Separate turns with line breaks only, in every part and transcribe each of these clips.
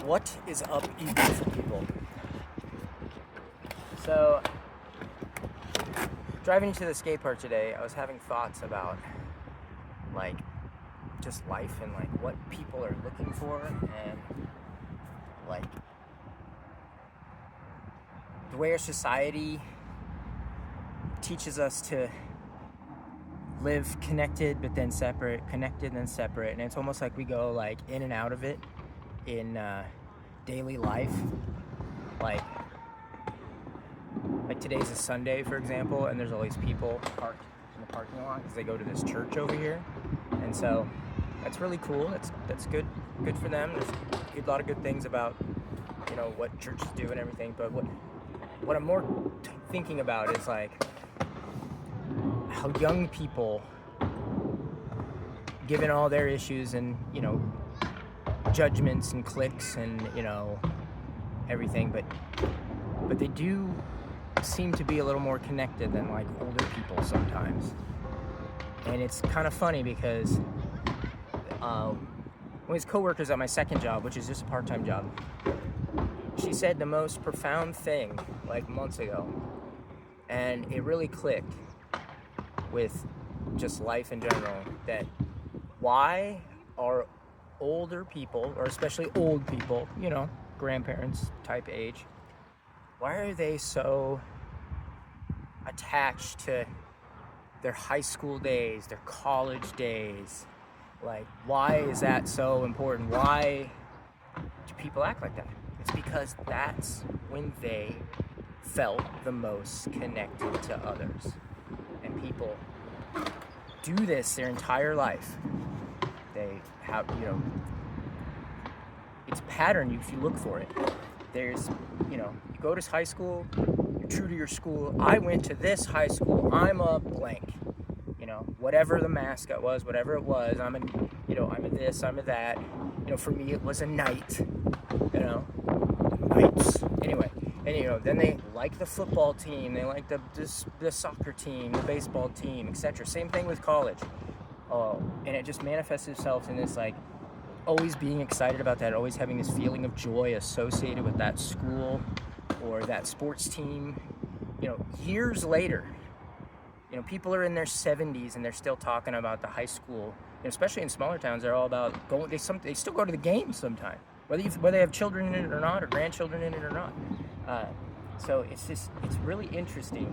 What is up, you beautiful people? So, driving to the skate park today, I was having thoughts about, like, just life and, like, what people are looking for and, like, the way our society teaches us to live connected but then separate, connected and then separate, and it's almost like we go, like, in and out of it in daily life. Like today's a Sunday, for example, and there's all these people parked in the parking lot because they go to this church over here, and so that's really cool. That's good for them. There's a lot of good things about, you know, what churches do and everything, but what I'm more thinking about is, like, how young people, given all their issues and, you know, judgments and cliques and, you know, everything, but they do seem to be a little more connected than, like, older people sometimes. And it's kind of funny because one of his coworkers at my second job, which is just a part-time job, she said the most profound thing, like, months ago, and it really clicked with just life in general, that why are older people, or especially old people, you know, grandparents type age, why are they so attached to their high school days, their college days? Like, why is that so important? Why do people act like that? It's because that's when they felt the most connected to others. And people do this their entire life. They have, you know, it's a pattern if you look for it. There's, you know, you go to high school, you're true to your school. I went to this high school, I'm a blank. You know, whatever the mascot was, whatever it was, I'm a this, I'm a that. You know, for me it was a knight, you know, knights. Anyway, and, you know, then they like the football team, they like the soccer team, the baseball team, etc. Same thing with college. And it just manifests itself in this, like, always being excited about that, always having this feeling of joy associated with that school or that sports team. You know, years later, you know, people are in their 70s and they're still talking about the high school. You know, especially in smaller towns, they're all about going. They still go to the games sometime, whether they have children in it or not, or grandchildren in it or not. So it's really interesting.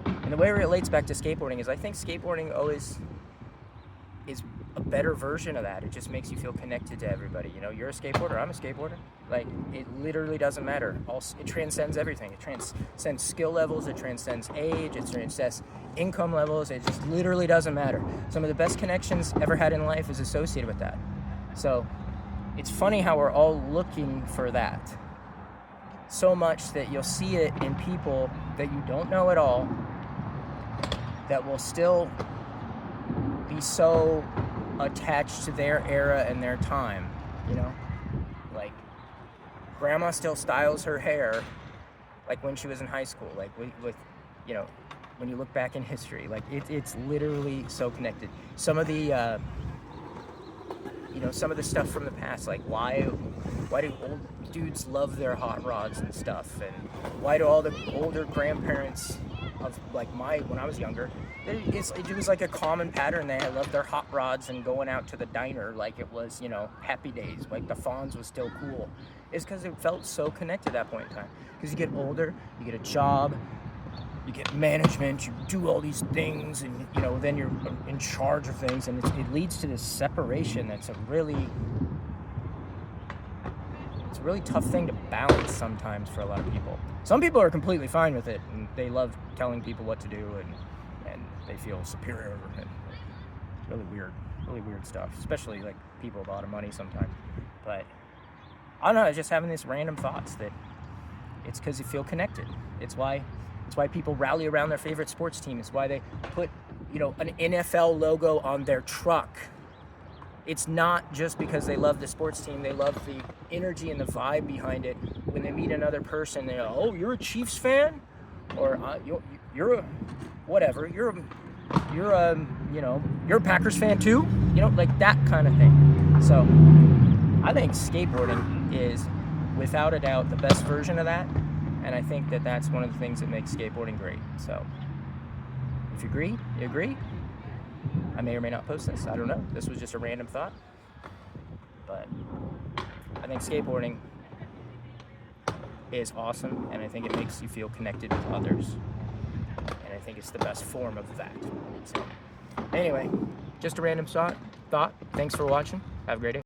And the way it relates back to skateboarding is, I think skateboarding always is a better version of that. It just makes you feel connected to everybody. You know, you're a skateboarder, I'm a skateboarder. Like, it literally doesn't matter. It transcends everything. It transcends skill levels, it transcends age, it transcends income levels. It just literally doesn't matter. Some of the best connections ever had in life is associated with that. So it's funny how we're all looking for that so much that you'll see it in people that you don't know at all that will still be so attached to their era and their time, you know? Like, grandma still styles her hair like when she was in high school, like with you know, when you look back in history, like it's literally so connected. Some of the you know, some of the stuff from the past, like why do old dudes love their hot rods and stuff, and why do all the older grandparents of, like, when I was younger, it was like a common pattern. They loved their hot rods and going out to the diner like it was, you know, happy days, like the Fonz was still cool. It's because it felt so connected at that point in time. Because you get older, you get a job, you get management, you do all these things, and, you know, then you're in charge of things, and it leads to this separation that's a really tough thing to balance sometimes for a lot of people. Some people are completely fine with it, and they love telling people what to do, and they feel superior, and really weird stuff, especially, like, people with a lot of money sometimes. But I don't know, just having these random thoughts that it's because you feel connected. It's why people rally around their favorite sports team. It's why they put, you know, an NFL logo on their truck. It's not just because they love the sports team. They love the energy and the vibe behind it. When they meet another person, they go, "Oh, you're a Chiefs fan?" Or you're a whatever. You're a Packers fan too. You know, like that kind of thing. So I think skateboarding is, without a doubt, the best version of that, and I think that that's one of the things that makes skateboarding great. So, if you agree, you agree. I may or may not post this. I don't know. This was just a random thought. But I think skateboarding is awesome, and I think it makes you feel connected with others. And I think it's the best form of that. So, anyway, just a random thought. Thanks for watching. Have a great day.